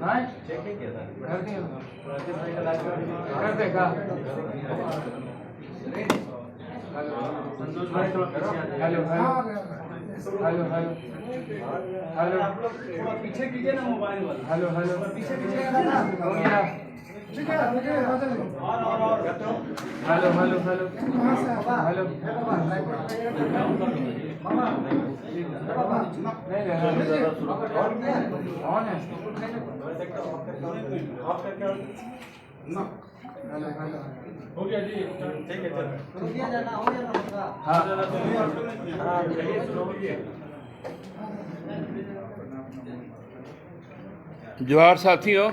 Check नहीं किया था। कर देगा। Hello hello hello hello hello पीछे कीजिए ना मोबाइल वाला। हेलो हेलो पीछे कीजिए ना। हो गया। और hello hello hello hello on है। हो गया जी। ठीक है हो गया जाना हो गया। हाँ जोहार साथियों,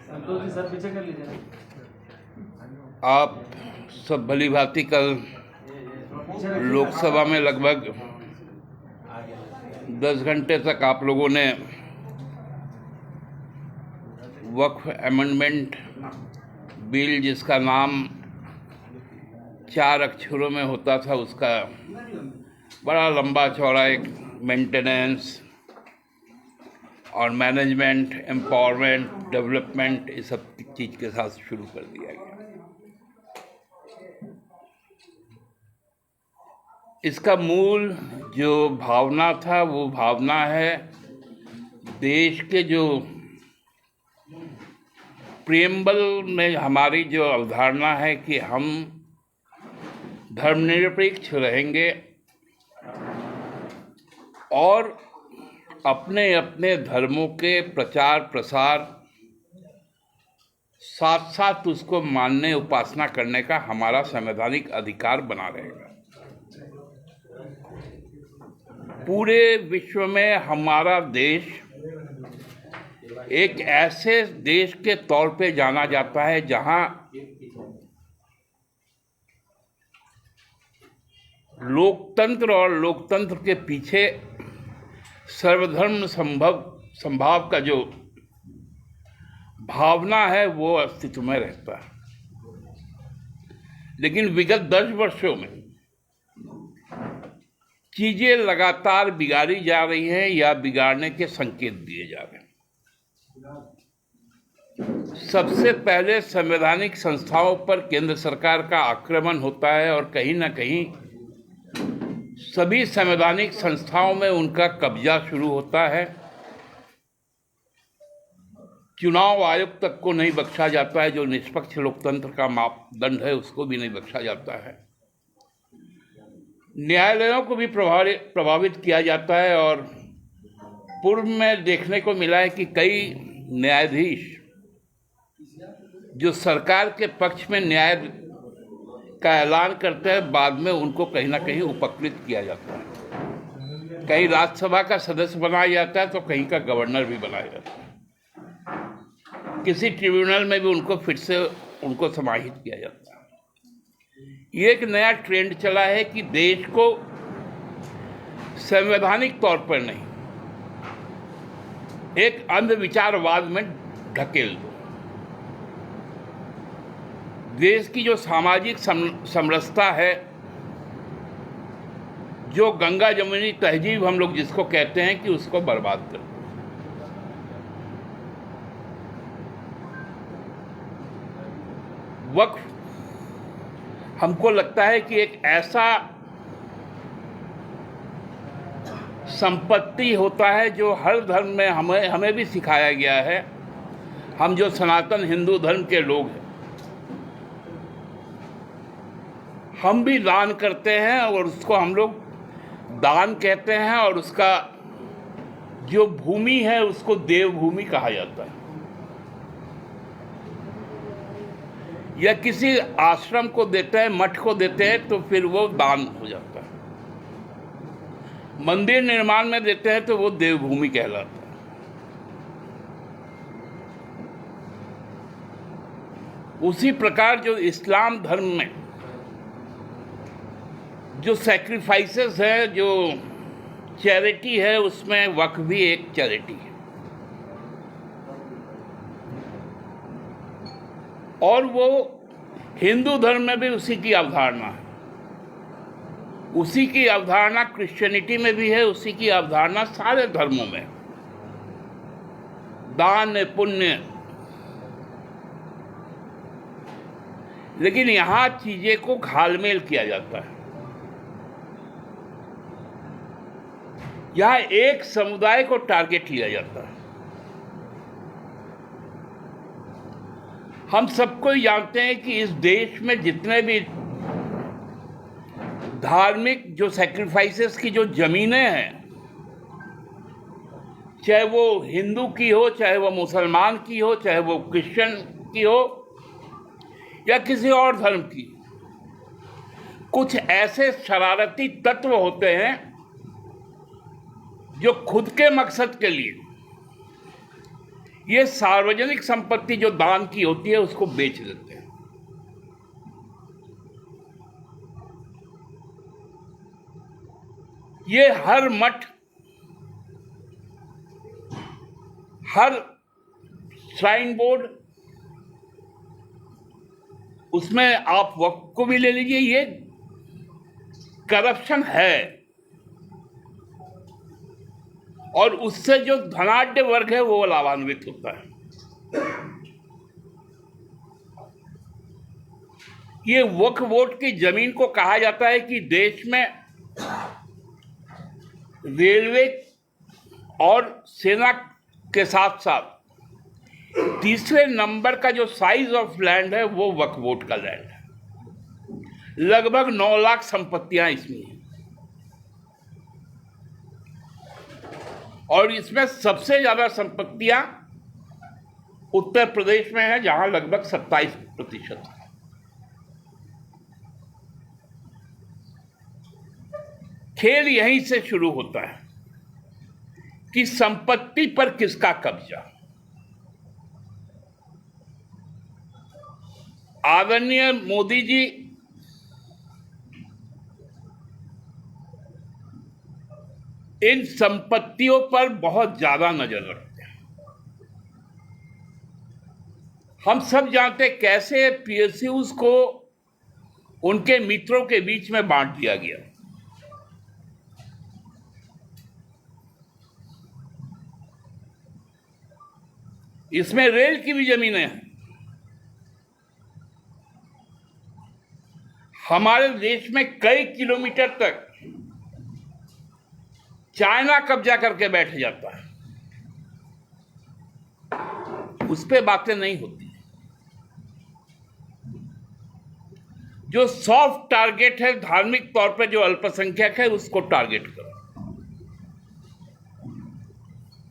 संतोष जी सर पीछे कर लीजिए। आप सब भली भांति कल लोकसभा में लगभग 10 घंटे तक आप लोगों ने वक्फ अमेंडमेंट बिल, जिसका नाम 4 अक्षरों में होता था, उसका बड़ा लंबा चौड़ा एक मेंटेनेंस और मैनेजमेंट, एम्पावरमेंट, डेवलपमेंट, इस सब चीज़ के साथ शुरू कर दिया गया। इसका मूल जो भावना था वो भावना है देश के जो प्रियम्बल में हमारी जो अवधारणा है कि हम धर्मनिरपेक्ष रहेंगे और अपने अपने धर्मों के प्रचार प्रसार साथ साथ उसको मानने, उपासना करने का हमारा संवैधानिक अधिकार बना रहेगा। पूरे विश्व में हमारा देश एक ऐसे देश के तौर पे जाना जाता है जहां लोकतंत्र और लोकतंत्र के पीछे सर्वधर्म संभाव का जो भावना है वो अस्तित्व में रहता है। लेकिन विगत 10 वर्षों में चीजें लगातार बिगाड़ी जा रही हैं या बिगाड़ने के संकेत दिए जा रहे हैं। सबसे पहले संवैधानिक संस्थाओं पर केंद्र सरकार का आक्रमण होता है और कहीं ना कहीं सभी संवैधानिक संस्थाओं में उनका कब्जा शुरू होता है। चुनाव आयोग तक को नहीं बख्शा जाता है, जो निष्पक्ष लोकतंत्र का मापदंड है उसको भी नहीं बख्शा जाता है। न्यायालयों को भी प्रभावित किया जाता है और पूर्व में देखने को मिला है कि कई न्यायाधीश जो सरकार के पक्ष में न्याय का ऐलान करते हैं, बाद में उनको कहीं ना कहीं उपकृत किया जाता है। कहीं राज्यसभा का सदस्य बनाया जाता है तो कहीं का गवर्नर भी बनाया जाता है। किसी ट्रिब्यूनल में भी उनको फिर से उनको समाहित किया जाता है। ये एक नया ट्रेंड चला है कि देश को संवैधानिक तौर पर नहीं, एक अंधविचारवाद में ढकेल दो। देश की जो सामाजिक समरसता है, जो गंगा जमुनी तहजीब हम लोग जिसको कहते हैं, कि उसको बर्बाद कर दो। वक्फ हमको लगता है कि एक ऐसा संपत्ति होता है जो हर धर्म में हमें भी सिखाया गया है। हम जो सनातन हिंदू धर्म के लोग हैं, हम भी दान करते हैं और उसको हम लोग दान कहते हैं और उसका जो भूमि है उसको देवभूमि कहा जाता है। या किसी आश्रम को देते हैं, मठ को देते हैं, तो फिर वो दान हो जाता है। मंदिर निर्माण में देते हैं तो वो देवभूमि कहलाता है। उसी प्रकार जो इस्लाम धर्म में जो सैक्रिफाइसेस है, जो चैरिटी है, उसमें वक्फ भी एक चैरिटी है। और वो हिंदू धर्म में भी उसी की अवधारणा है। उसी की अवधारणा क्रिश्चियनिटी में भी है, उसी की अवधारणा सारे धर्मों में। दान पुण्य, लेकिन यहां चीजें को घालमेल किया जाता है। यहां एक समुदाय को टारगेट लिया जाता है। हम सबको जानते हैं कि इस देश में जितने भी धार्मिक जो सैक्रिफाइसेस की जो जमीनें हैं, चाहे वो हिंदू की हो, चाहे वो मुसलमान की हो, चाहे वो क्रिश्चियन की हो या किसी और धर्म की, कुछ ऐसे शरारती तत्व होते हैं जो खुद के मकसद के लिए ये सार्वजनिक संपत्ति जो दान की होती है उसको बेच देते हैं। ये हर मठ, हर श्राइन बोर्ड, उसमें आप वक्फ को भी ले लीजिए, ये करप्शन है। और उससे जो धनाढ्य वर्ग है वो लाभान्वित होता है। ये वक्फ बोर्ड की जमीन को कहा जाता है कि देश में रेलवे और सेना के साथ साथ तीसरे नंबर का जो साइज ऑफ लैंड है वो वक्फ बोर्ड का लैंड है। लगभग 9 लाख संपत्तियां इसमें हैं और इसमें सबसे ज्यादा संपत्तियां उत्तर प्रदेश में है, जहां लगभग 27%। खेल यहीं से शुरू होता है कि संपत्ति पर किसका कब्जा। आदरणीय मोदी जी इन संपत्तियों पर बहुत ज्यादा नजर रखते हैं। हम सब जानते हैं कैसे पीएसयूज को उनके मित्रों के बीच में बांट दिया गया। इसमें रेल की भी जमीनें हैं। हमारे देश में कई किलोमीटर तक चाइना कब्जा करके बैठ जाता है, उस पे बातें नहीं होती। जो सॉफ्ट टारगेट है, धार्मिक तौर पे जो अल्पसंख्यक है उसको टारगेट करो।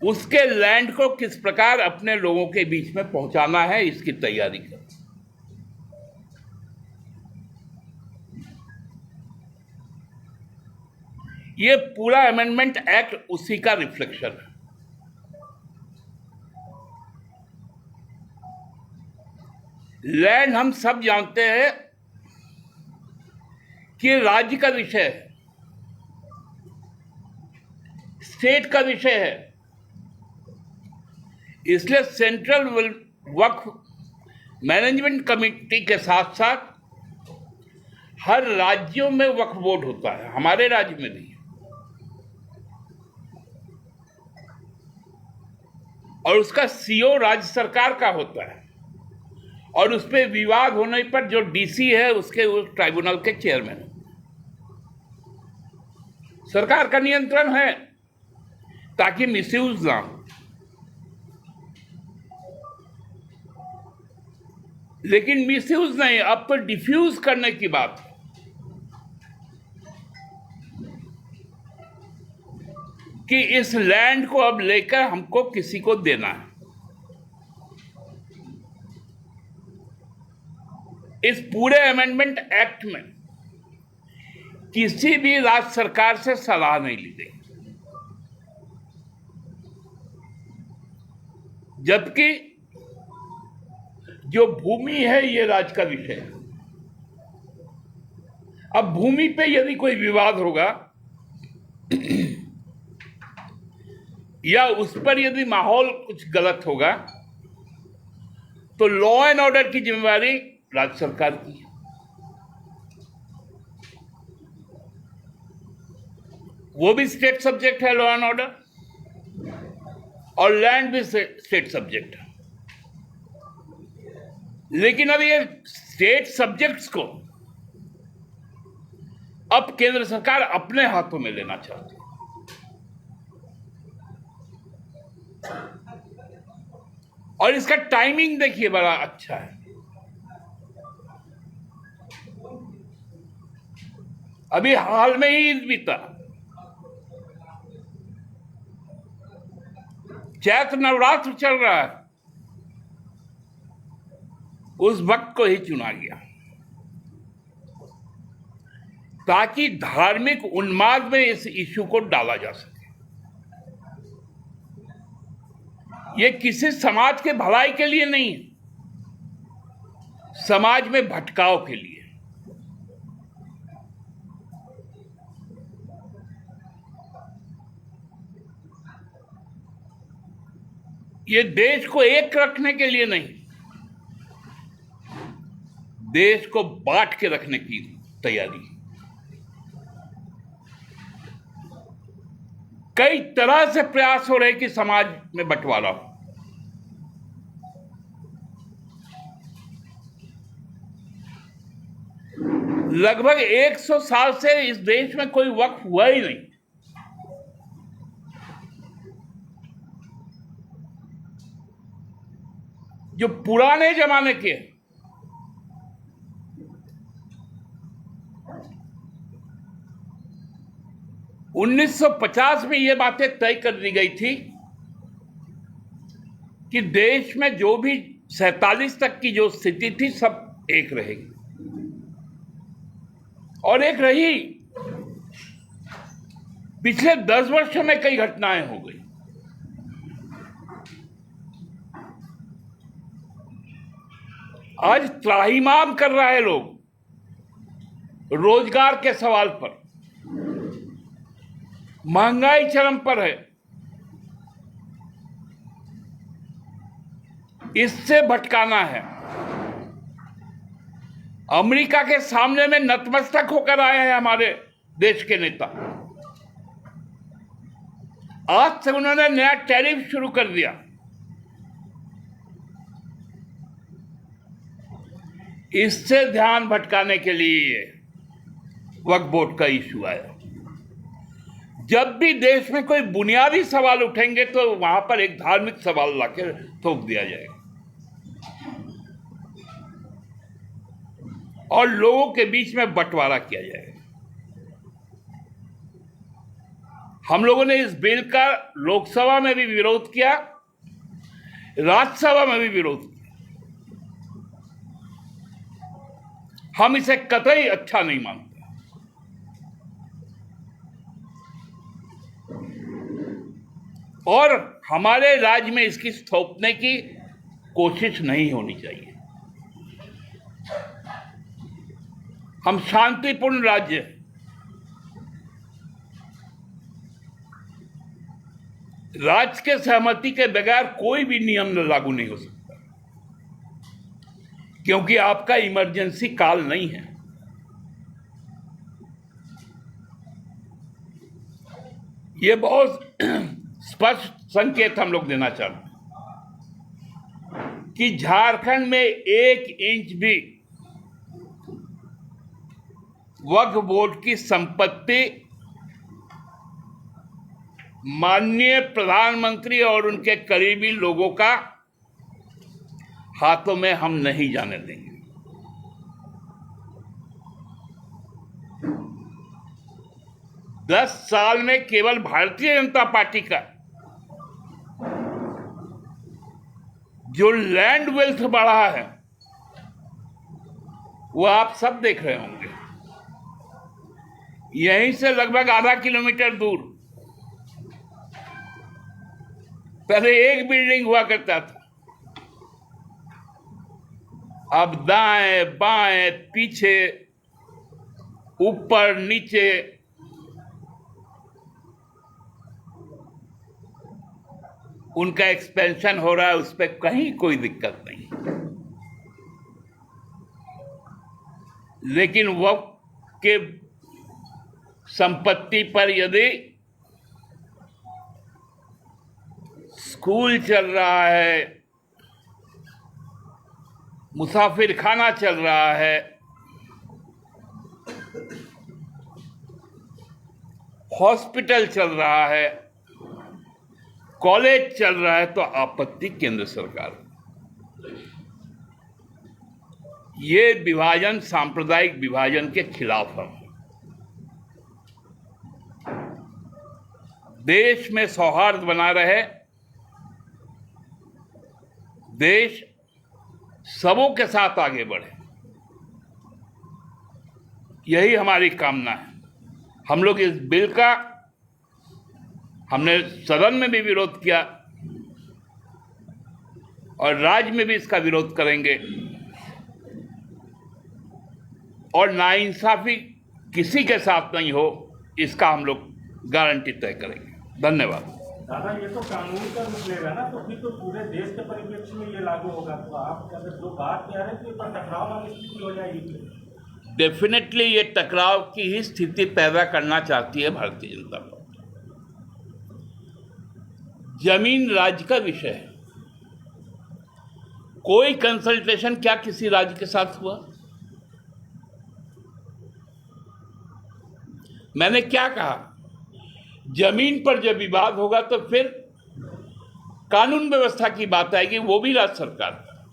उसके लैंड को किस प्रकार अपने लोगों के बीच में पहुंचाना है, इसकी तैयारी करो। ये पूरा अमेंडमेंट एक्ट उसी का रिफ्लेक्शन है। लैंड हम सब जानते हैं कि राज्य का विषय है, स्टेट का विषय है। इसलिए सेंट्रल वक्फ मैनेजमेंट कमेटी के साथ साथ हर राज्यों में वक्फ बोर्ड होता है, हमारे राज्य में भी, और उसका सीओ राज्य सरकार का होता है। और उस पर विवाद होने पर जो डीसी है उसके उस ट्राइब्यूनल के चेयरमैन। सरकार का नियंत्रण है ताकि मिसयूज ना हो। लेकिन मिसयूज नहीं, अब तो डिफ्यूज करने की बात है। कि इस लैंड को अब लेकर हमको किसी को देना है। इस पूरे अमेंडमेंट एक्ट में किसी भी राज्य सरकार से सलाह नहीं ली गई, जबकि जो भूमि है ये राज्य का विषय है। अब भूमि पे यदि कोई विवाद होगा या उस पर यदि माहौल कुछ गलत होगा तो लॉ एंड ऑर्डर की जिम्मेदारी राज्य सरकार की है। वो भी स्टेट सब्जेक्ट है लॉ एंड ऑर्डर। और लैंड भी स्टेट सब्जेक्ट है। लेकिन अब ये स्टेट सब्जेक्ट्स को अब केंद्र सरकार अपने हाथों में लेना चाहती है। और इसका टाइमिंग देखिए बड़ा अच्छा है। अभी हाल में ही ईद बीता, चैत्र नवरात्र चल रहा है, उस वक्त को ही चुना गया ताकि धार्मिक उन्माद में इस इश्यू को डाला जा सके। ये किसी समाज के भलाई के लिए नहीं है, समाज में भटकाव के लिए। ये देश को एक रखने के लिए नहीं, देश को बांट के रखने की तैयारी। कई तरह से प्रयास हो रहे कि समाज में बंटवारा हो। लगभग 100 साल से इस देश में कोई वक्फ हुआ ही नहीं। जो पुराने जमाने के 1950 में ये बातें तय कर दी गई थी कि देश में जो भी 47 तक की जो स्थिति थी सब एक रहेगी, और एक रही। पिछले 10 वर्षों में कई घटनाएं हो गई। आज त्राहिमाम कर रहा है लोग रोजगार के सवाल पर। महंगाई चरम पर है, इससे भटकाना है। अमेरिका के सामने में नतमस्तक होकर आए हैं हमारे देश के नेता। आज से उन्होंने नया टैरिफ शुरू कर दिया। इससे ध्यान भटकाने के लिए वक्फ बोर्ड का इशू आया। जब भी देश में कोई बुनियादी सवाल उठेंगे तो वहां पर एक धार्मिक सवाल लाकर थोप दिया जाएगा और लोगों के बीच में बंटवारा किया जाएगा। हम लोगों ने इस बिल का लोकसभा में भी विरोध किया, राज्यसभा में भी विरोध किया। हम इसे कतई अच्छा नहीं मानते। और हमारे राज्य में इसकी थोपने की कोशिश नहीं होनी चाहिए। हम शांतिपूर्ण राज्य हैं। राज्य के सहमति के बगैर कोई भी नियम लागू नहीं हो सकता, क्योंकि आपका इमरजेंसी काल नहीं है। ये बहुत स्पष्ट संकेत हम लोग देना चाहते हैं कि झारखंड में 1 इंच भी वक्फ बोर्ड की संपत्ति माननीय प्रधानमंत्री और उनके करीबी लोगों का हाथों में हम नहीं जाने देंगे। दस साल में केवल भारतीय जनता पार्टी का जो लैंड वेल्थ बढ़ा है वो आप सब देख रहे होंगे। यहीं से लगभग आधा किलोमीटर दूर पहले एक बिल्डिंग हुआ करता था, अब दाएं बाएं पीछे ऊपर नीचे उनका एक्सपेंशन हो रहा है। उस पर कहीं कोई दिक्कत नहीं। लेकिन वक्फ के संपत्ति पर यदि स्कूल चल रहा है, मुसाफिर खाना चल रहा है, हॉस्पिटल चल रहा है, कॉलेज चल रहा है, तो आपत्ति केंद्र सरकार। ये विभाजन सांप्रदायिक विभाजन के खिलाफ है। देश में सौहार्द बना रहे, देश सबों के साथ आगे बढ़े, यही हमारी कामना है। हम लोग इस बिल का हमने सदन में भी विरोध किया और राज्य में भी इसका विरोध करेंगे, और नाइंसाफी किसी के साथ नहीं हो, इसका हम लोग गारंटी तय करेंगे। धन्यवाद। दादा, ये तो कानून का रूप लेगा ना, तो फिर तो पूरे देश के परिप्रेक्ष्य में ये लागू होगा। तो आप अगर जो बात कह रहे हैं, तो ये टकराव वाली स्थिति हो जाएगी। डेफिनेटली ये टकराव की ही स्थिति पैदा करना चाहती है भारतीय जनता पार्टी। जमीन राज्य का विषय है। कोई कंसल्टेशन क्या किसी राज्य के साथ हुआ? मैंने क्या कहा? जमीन पर जब विवाद होगा तो फिर कानून व्यवस्था की बात आएगी, वो भी राज्य सरकार का।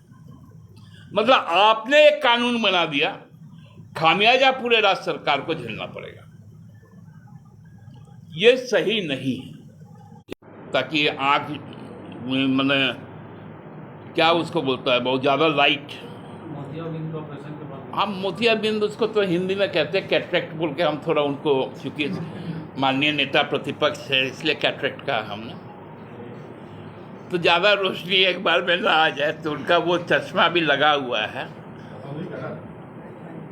मतलब आपने एक कानून बना दिया, खामियाजा पूरे राज्य सरकार को झेलना पड़ेगा। ये सही नहीं है। ताकि आंख मैंने क्या उसको बोलता है, बहुत ज्यादा लाइट, मोतियाबिंद ऑपरेशन के बाद हम मोतियाबिंद उसको तो हिंदी में कहते हैं कैटरेक्ट बोल के, हम थोड़ा उनको, क्योंकि माननीय नेता प्रतिपक्ष है इसलिए कैटरेक्ट कहा हमने। तो ज़्यादा रोशनी एक बार में ना आ जाए, तो उनका वो चश्मा भी लगा हुआ है।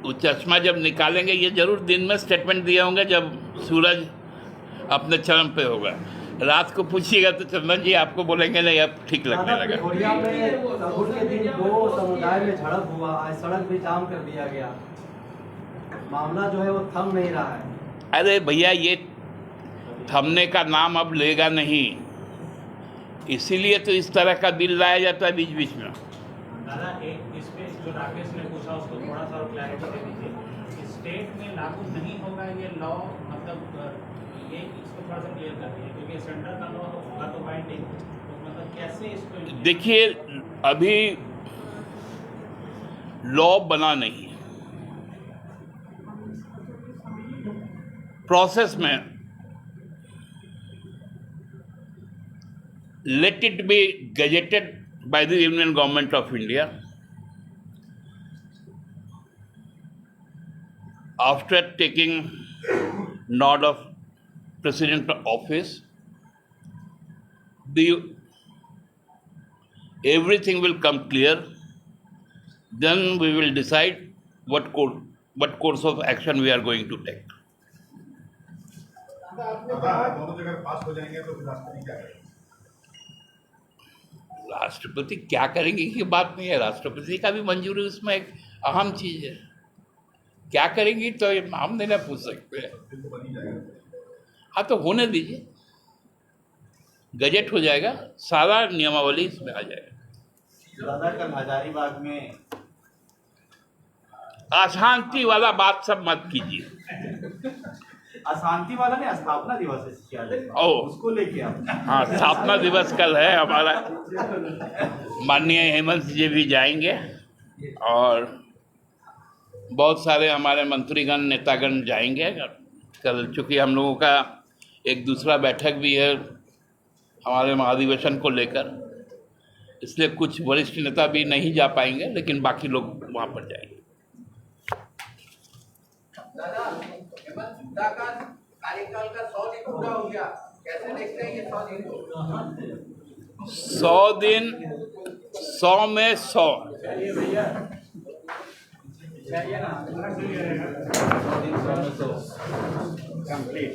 वो चश्मा जब निकालेंगे, ये जरूर दिन में स्टेटमेंट दिए होंगे जब सूरज अपने चरम पे होगा। रात को पूछिएगा तो चंदन जी आपको बोलेंगे नहीं, अब ठीक लगने लगा। कोरिया में सबूर के दिन 2 समुदाय में झड़प हुआ, आज सड़क भी जाम कर दिया गया। मामला जो है वो थम नहीं रहा है। अरे भैया, ये थमने का नाम अब लेगा नहीं, इसीलिए तो इस तरह का बिल लाया जाता है बीच बीच में। दादा, एक इसमें जो राकेश ने पूछा उसको थोड़ा सा क्लैरिटी दे दीजिए। स्टेट में लागू नहीं होगा ये लॉ, मतलब ये इसको थोड़ा सा क्लियर कर दीजिए, क्योंकि सेंटर का लॉ होगा तो बाइंडिंग, तो मतलब कैसे इसको। देखिए, अभी लॉ बना नहीं है, प्रोसेस में। Let it be gazetted by the Union Government of India. After taking nod of President of Office, everything will come clear. Then we will decide what course of action we are going to take. दोनों जगह पास हो जाएंगे तो राष्ट्रपति क्या करेंगे? राष्ट्रपति क्या करेंगे की बात नहीं है, राष्ट्रपति का भी मंजूरी उसमें एक अहम चीज है। क्या करेंगी तो हम नहीं ना पूछ सकते हैं। तो बन ही जाएगा। हाँ, तो होने दीजिए, गजट हो जाएगा, सारा नियमावली इसमें आ जाएगा। दादा, कल हजारीबाग में अशांति वाला बात सब मत कीजिए। अशांति वाला नहीं, स्थापना दिवस है 46, उसको लेके आप। हाँ, स्थापना दिवस कल है हमारा। माननीय हेमंत जी भी जाएंगे और बहुत सारे हमारे मंत्रीगण नेतागण जाएंगे कल। चूँकि हम लोगों का एक दूसरा बैठक भी है हमारे महाधिवेशन को लेकर, इसलिए कुछ वरिष्ठ नेता भी नहीं जा पाएंगे, लेकिन बाकी लोग वहाँ पर जाएंगे। दादा, हेमंत हुड्डा का कार्यकाल का 100 दिन पूरा हो गया, कैसे देखते हैं ये 100 दिन को? 100 दिन, 100 में 100। चाहिए ना, 100 दिन 100 में 100 कंप्लीट।